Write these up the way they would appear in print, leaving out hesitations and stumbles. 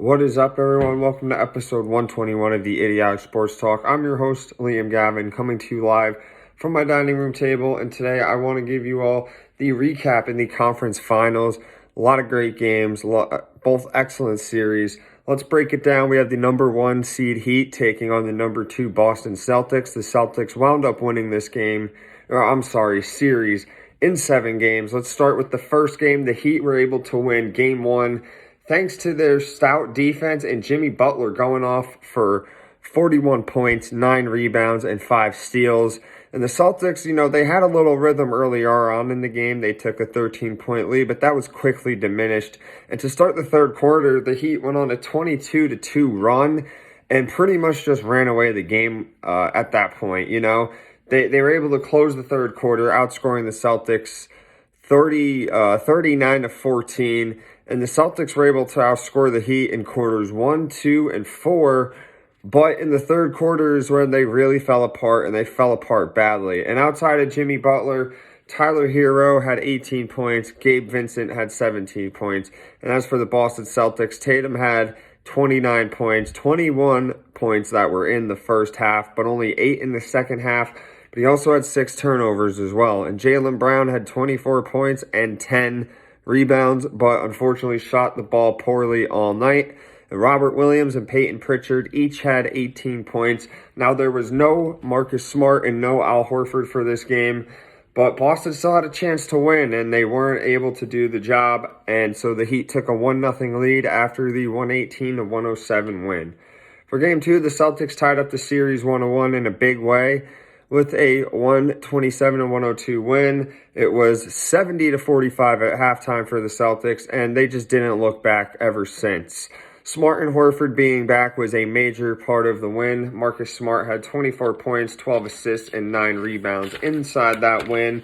What is up, everyone? Welcome to episode 121 of the Idiotic Sports Talk. I'm your host, Liam Gavin, coming to you live from my dining room table. And today I want to give you all the recap in the conference finals. A lot of great games, both excellent series. Let's break it down. We have the number 1 seed Heat taking on the number 2 Boston Celtics. The Celtics wound up winning this series in 7 games. Let's start with the first game. The Heat were able to win game 1 thanks to their stout defense and Jimmy Butler going off for 41 points, 9 rebounds, and 5 steals. And the Celtics, they had a little rhythm earlier on in the game. They took a 13-point lead, but that was quickly diminished. And to start the third quarter, the Heat went on a 22-2 run and pretty much just ran away the game at that point. They were able to close the third quarter, outscoring the Celtics 39-14. And the Celtics were able to outscore the Heat in quarters 1, 2, and 4. But in the third quarter is when they really fell apart, and they fell apart badly. And outside of Jimmy Butler, Tyler Hero had 18 points. Gabe Vincent had 17 points. And as for the Boston Celtics, Tatum had 29 points, 21 points that were in the first half, but only 8 in the second half. But he also had 6 turnovers as well. And Jaylen Brown had 24 points and 10 rebounds, but unfortunately shot the ball poorly all night. And Robert Williams and Peyton Pritchard each had 18 points. Now, there was no Marcus Smart and no Al Horford for this game, but Boston still had a chance to win, and they weren't able to do the job. And so the Heat took a 1-0 lead after the 118-107 win. For Game 2, the Celtics tied up the series 1-1 in a big way with a 127-102 win. It was 70-45 at halftime for the Celtics, and they just didn't look back ever since. Smart and Horford being back was a major part of the win. Marcus Smart had 24 points, 12 assists, and 9 rebounds inside that win.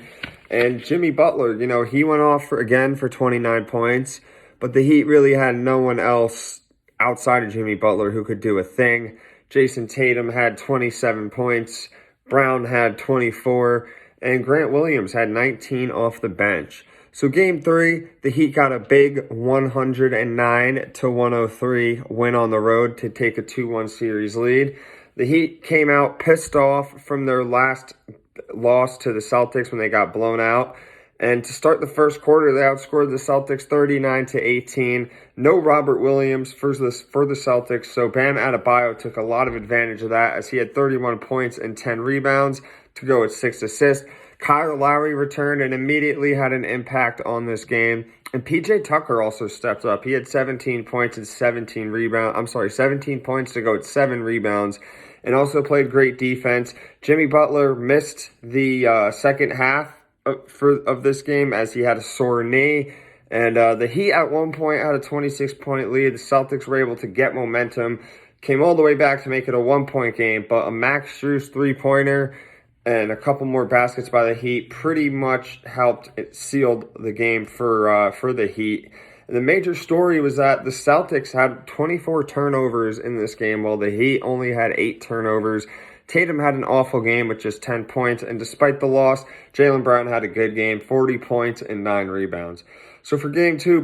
And Jimmy Butler, he went off for 29 points, but the Heat really had no one else outside of Jimmy Butler who could do a thing. Jason Tatum had 27 points. Brown had 24, and Grant Williams had 19 off the bench. So Game 3, the Heat got a big 109-103 win on the road to take a 2-1 series lead. The Heat came out pissed off from their last loss to the Celtics when they got blown out. And to start the first quarter, they outscored the Celtics 39-18. No Robert Williams for the Celtics, so Bam Adebayo took a lot of advantage of that as he had 31 points and 10 rebounds to go with 6 assists. Kyle Lowry returned and immediately had an impact on this game. And PJ Tucker also stepped up. He had 17 points and 17 points to go with 7 rebounds, and also played great defense. Jimmy Butler missed the second half of this game as he had a sore knee. And the Heat at one point had a 26-point lead. The Celtics were able to get momentum, came all the way back to make it a 1-point game, but a Max Strus 3-pointer and a couple more baskets by the Heat pretty much helped sealed the game for the Heat. And the major story was that the Celtics had 24 turnovers in this game, while the Heat only had 8 turnovers. Tatum had an awful game with just 10 points, and despite the loss, Jaylen Brown had a good game, 40 points and 9 rebounds. So for Game 2,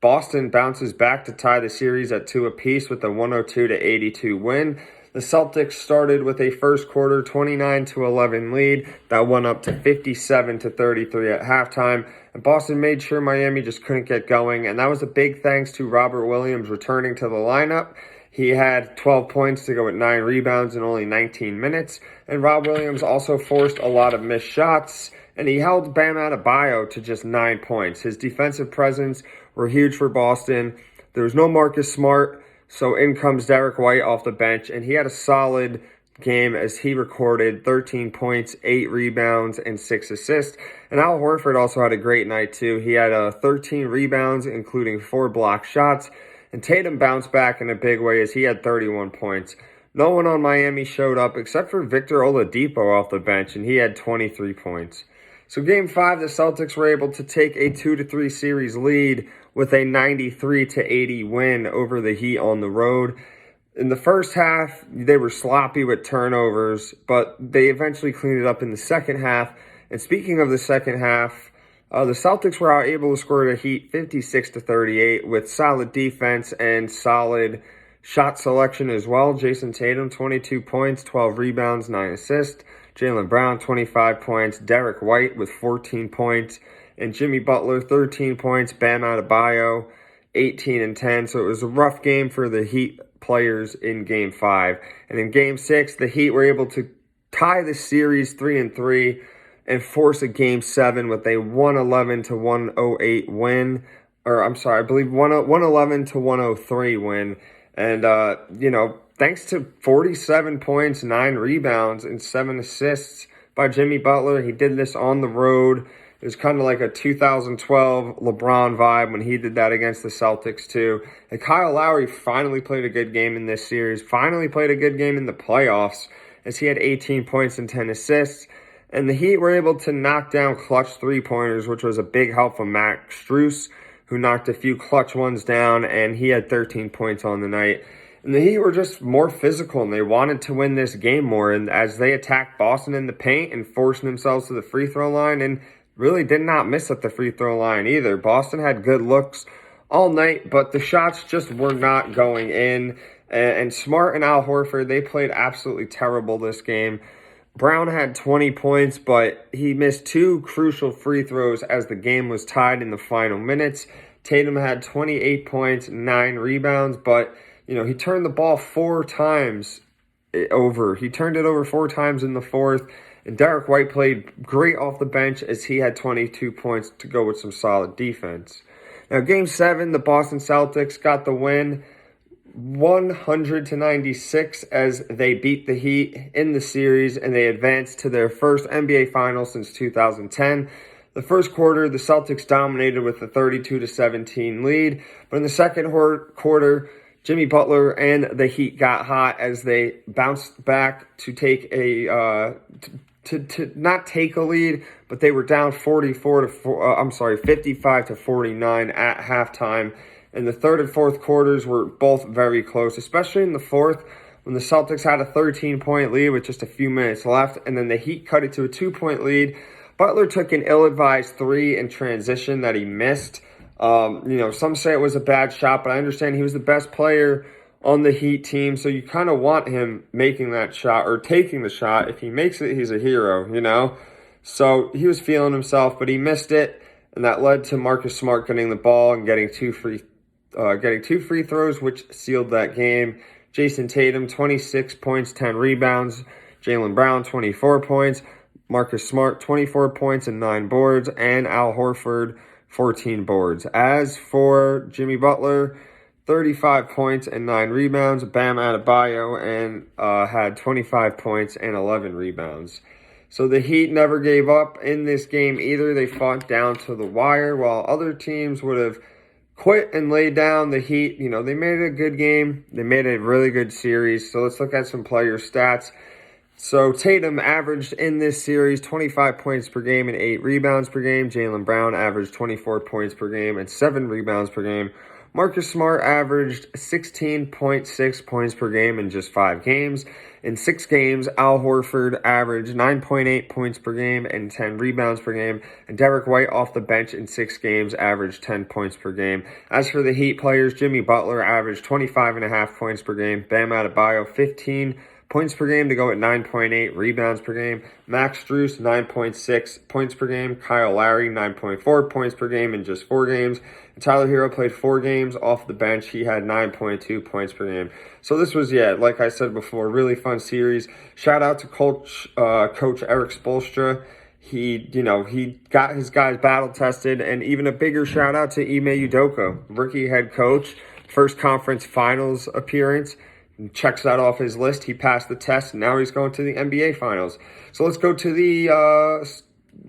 Boston bounces back to tie the series at 2 apiece with a 102-82 win. The Celtics started with a first quarter 29-11 lead that went up to 57-33 at halftime. And Boston made sure Miami just couldn't get going, and that was a big thanks to Robert Williams returning to the lineup. He had 12 points to go with 9 rebounds in only 19 minutes. And Rob Williams also forced a lot of missed shots, and he held Bam Adebayo to just 9 points. His defensive presence were huge for Boston. There was no Marcus Smart, so in comes Derek White off the bench, and he had a solid game as he recorded 13 points, 8 rebounds, and 6 assists. And Al Horford also had a great night too. He had 13 rebounds, including 4 block shots. And Tatum bounced back in a big way as he had 31 points. No one on Miami showed up except for Victor Oladipo off the bench, and he had 23 points. So Game 5, the Celtics were able to take a 2-3 series lead with a 93-80 win over the Heat on the road. In the first half, they were sloppy with turnovers, but they eventually cleaned it up in the second half. And speaking of the second half, The Celtics were able to score the Heat 56-38 with solid defense and solid shot selection as well. Jason Tatum, 22 points, 12 rebounds, 9 assists. Jaylen Brown, 25 points. Derek White with 14 points. And Jimmy Butler, 13 points. Bam Adebayo, 18 and 10. So it was a rough game for the Heat players in Game 5. And in Game 6, the Heat were able to tie the series 3-3 and force a Game 7 with a 111-108 win. Or, I'm sorry, I believe 111-103 win. And, thanks to 47 points, 9 rebounds, and 7 assists by Jimmy Butler, he did this on the road. It was kind of like a 2012 LeBron vibe when he did that against the Celtics, too. And Kyle Lowry finally played a good game in this series, finally played a good game in the playoffs, as he had 18 points and 10 assists. And the Heat were able to knock down clutch three-pointers, which was a big help from Max Strus, who knocked a few clutch ones down, and he had 13 points on the night. And the Heat were just more physical, and they wanted to win this game more. And as they attacked Boston in the paint and forced themselves to the free throw line, and really did not miss at the free throw line either. Boston had good looks all night, but the shots just were not going in. And Smart and Al Horford, they played absolutely terrible this game. Brown had 20 points, but he missed 2 crucial free throws as the game was tied in the final minutes. Tatum had 28 points, 9 rebounds, but, he turned the ball 4 times over. He turned it over 4 times in the fourth, and Derek White played great off the bench as he had 22 points to go with some solid defense. Now, Game 7, the Boston Celtics got the win 100-96 as they beat the Heat in the series, and they advanced to their first NBA Finals since 2010. The first quarter, the Celtics dominated with a 32-17 lead, but in the second quarter, Jimmy Butler and the Heat got hot as they bounced back to take to not take a lead, but they were down 55-49 at halftime. And the third and fourth quarters were both very close, especially in the fourth when the Celtics had a 13-point lead with just a few minutes left, and then the Heat cut it to a 2-point lead. Butler took an ill-advised 3 in transition that he missed. Some say it was a bad shot, but I understand he was the best player on the Heat team, so you kind of want him making that shot or taking the shot. If he makes it, he's a hero, So he was feeling himself, but he missed it, and that led to Marcus Smart getting the ball and getting two free throws, which sealed that game. Jason Tatum, 26 points, 10 rebounds. Jaylen Brown, 24 points. Marcus Smart, 24 points and 9 boards. And Al Horford, 14 boards. As for Jimmy Butler, 35 points and 9 rebounds. Bam Adebayo had 25 points and 11 rebounds. So the Heat never gave up in this game either. They fought down to the wire, while other teams would have quit and laid down. The Heat, they made it a good game. They made a really good series. So let's look at some player stats. So Tatum averaged in this series 25 points per game and 8 rebounds per game. Jaylen Brown averaged 24 points per game and 7 rebounds per game. Marcus Smart averaged 16.6 points per game in just 5 games. In 6 games, Al Horford averaged 9.8 points per game and 10 rebounds per game. And Derek White off the bench in 6 games averaged 10 points per game. As for the Heat players, Jimmy Butler averaged 25.5 points per game. Bam Adebayo, 15 points per game to go at 9.8 rebounds per game. Max Strus, 9.6 points per game. Kyle Lowry, 9.4 points per game in just 4 games. And Tyler Hero played 4 games off the bench. He had 9.2 points per game. So this was, like I said before, a really fun series. Shout out to Coach Eric Spoelstra. He got his guys battle tested, and even a bigger shout out to Ime Udoka, rookie head coach, first conference finals appearance. Checks that off his list. He passed the test, and now he's going to the NBA Finals. So let's go to the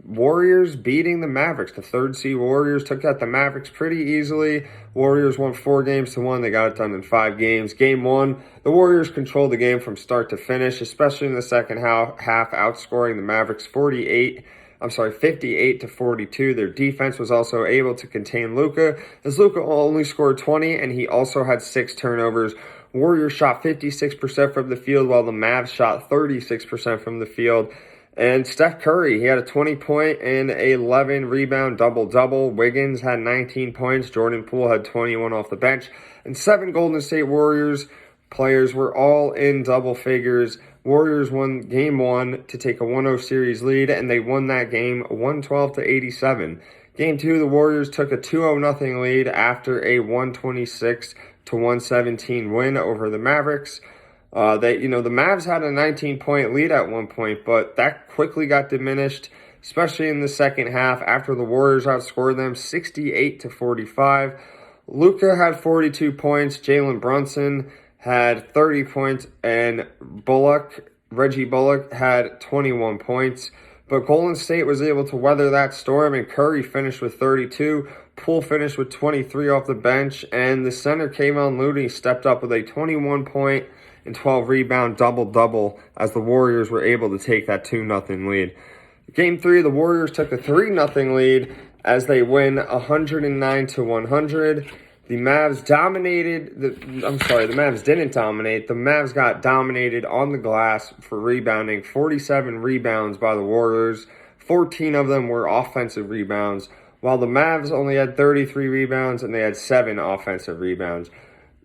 Warriors beating the Mavericks. The 3rd seed Warriors took out the Mavericks pretty easily. Warriors won 4-1. They got it done in 5 games. Game 1, the Warriors controlled the game from start to finish, especially in the second half, outscoring the Mavericks 58-42. Their defense was also able to contain Luka, as Luka only scored 20, and he also had 6 turnovers. Warriors shot 56% from the field, while the Mavs shot 36% from the field. And Steph Curry, he had a 20-point and 11-rebound double-double. Wiggins had 19 points. Jordan Poole had 21 off the bench. And 7 Golden State Warriors players were all in double figures. Warriors won Game 1 to take a 1-0 series lead, and they won that game 112-87. Game 2, the Warriors took a 2-0 lead after a 126-117 win over the Mavericks. The Mavs had a 19-point lead at one point, but that quickly got diminished, especially in the second half after the Warriors outscored them 68-45. Luka had 42 points, Jalen Brunson had 30 points, and Reggie Bullock had 21 points. But Golden State was able to weather that storm, and Curry finished with 32. Poole finished with 23 off the bench, and the center Kevon Looney stepped up with a 21-point and 12-rebound double-double as the Warriors were able to take that 2-0 lead. Game 3, the Warriors took a 3-0 lead as they win 109-100. The Mavs didn't dominate. The Mavs got dominated on the glass for rebounding. 47 rebounds by the Warriors. 14 of them were offensive rebounds, while the Mavs only had 33 rebounds and they had 7 offensive rebounds.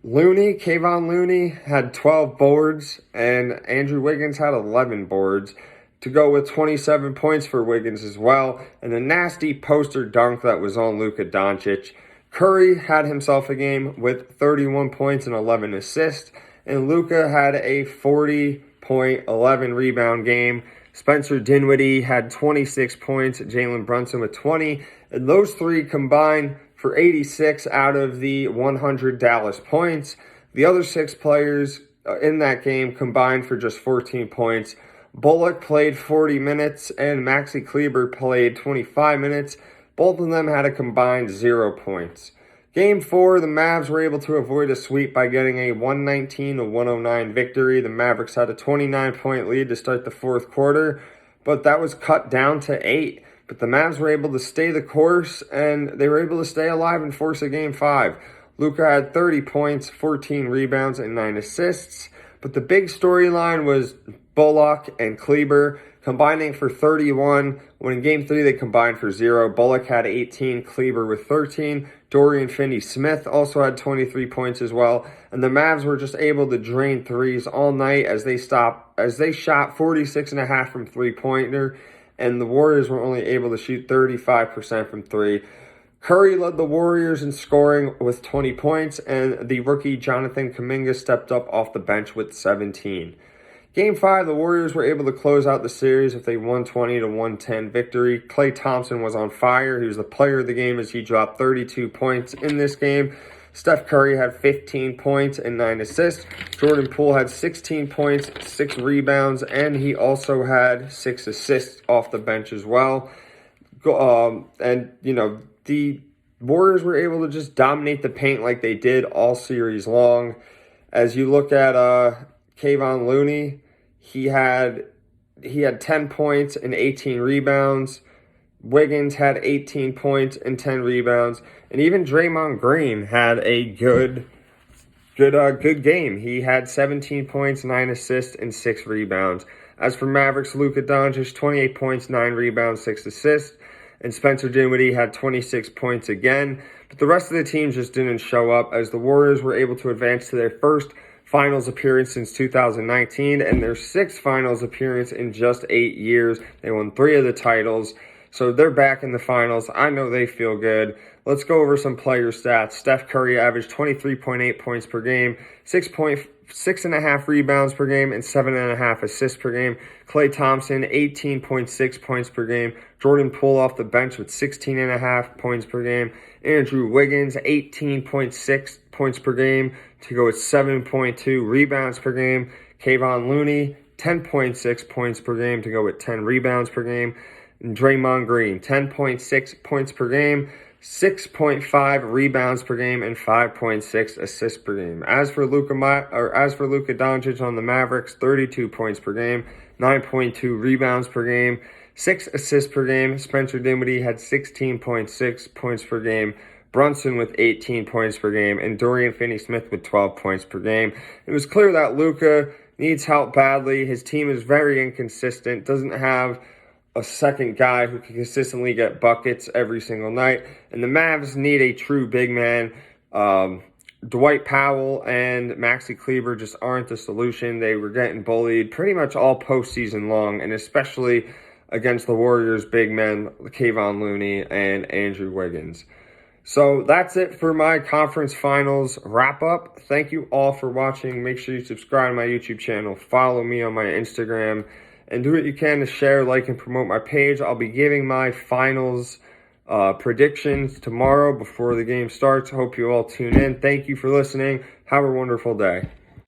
Kevon Looney had 12 boards, and Andrew Wiggins had 11 boards, to go with 27 points for Wiggins as well, and a nasty poster dunk that was on Luka Doncic. Curry had himself a game with 31 points and 11 assists, and Luka had a 40-point, 11-rebound game. Spencer Dinwiddie had 26 points, Jalen Brunson with 20, and those three combined for 86 out of the 100 Dallas points. The other 6 players in that game combined for just 14 points. Bullock played 40 minutes and Maxi Kleber played 25 minutes. Both of them had a combined 0 points. Game 4, the Mavs were able to avoid a sweep by getting a 119-109 victory. The Mavericks had a 29-point lead to start the fourth quarter, but that was cut down to 8. But the Mavs were able to stay the course, and they were able to stay alive and force a Game 5. Luka had 30 points, 14 rebounds, and 9 assists. But the big storyline was Bullock and Kleber combining for 31, when in Game 3 they combined for 0. Bullock had 18, Kleber with 13. Dorian Finney-Smith also had 23 points as well. And the Mavs were just able to drain threes all night as they shot 46.5% from three-pointer, and the Warriors were only able to shoot 35% from 3. Curry led the Warriors in scoring with 20 points, and the rookie Jonathan Kuminga stepped up off the bench with 17. Game 5, the Warriors were able to close out the series with a 120-110 victory. Klay Thompson was on fire. He was the player of the game as he dropped 32 points in this game. Steph Curry had 15 points and 9 assists. Jordan Poole had 16 points, 6 rebounds, and he also had 6 assists off the bench as well. The Warriors were able to just dominate the paint like they did all series long. As you look at Kevon Looney, he had 10 points and 18 rebounds. Wiggins had 18 points and 10 rebounds. And even Draymond Green had a good game. He had 17 points, 9 assists, and 6 rebounds. As for Mavericks, Luka Doncic, 28 points, 9 rebounds, 6 assists. And Spencer Dinwiddie had 26 points again. But the rest of the team just didn't show up, as the Warriors were able to advance to their first finals appearance since 2019 and their 6th finals appearance in just 8 years. They won 3 of the titles, so they're back in the finals. I know they feel good. Let's go over some player stats. Steph Curry averaged 23.8 points per game, 6.5 rebounds per game, and 7.5 assists per game. Klay Thompson, 18.6 points per game. Jordan Poole off the bench with 16.5 points per game. Andrew Wiggins, 18.6 points per game to go with 7.2 rebounds per game. Kevon Looney, 10.6 points per game to go with 10 rebounds per game. And Draymond Green, 10.6 points per game, 6.5 rebounds per game, and 5.6 assists per game. As for Luka Doncic on the Mavericks, 32 points per game, 9.2 rebounds per game, 6 assists per game. Spencer Dinwiddie had 16.6 points per game. Brunson with 18 points per game, and Dorian Finney-Smith with 12 points per game. It was clear that Luka needs help badly. His team is very inconsistent, doesn't have a second guy who can consistently get buckets every single night. And the Mavs need a true big man. Dwight Powell and Maxi Kleber just aren't the solution. They were getting bullied pretty much all postseason long, and especially against the Warriors' big men, Kayvon Looney and Andrew Wiggins. So that's it for my conference finals wrap up. Thank you all for watching. Make sure you subscribe to my YouTube channel, follow me on my Instagram, and do what you can to share, like, and promote my page. I'll be giving my finals predictions tomorrow before the game starts. Hope you all tune in. Thank you for listening. Have a wonderful day.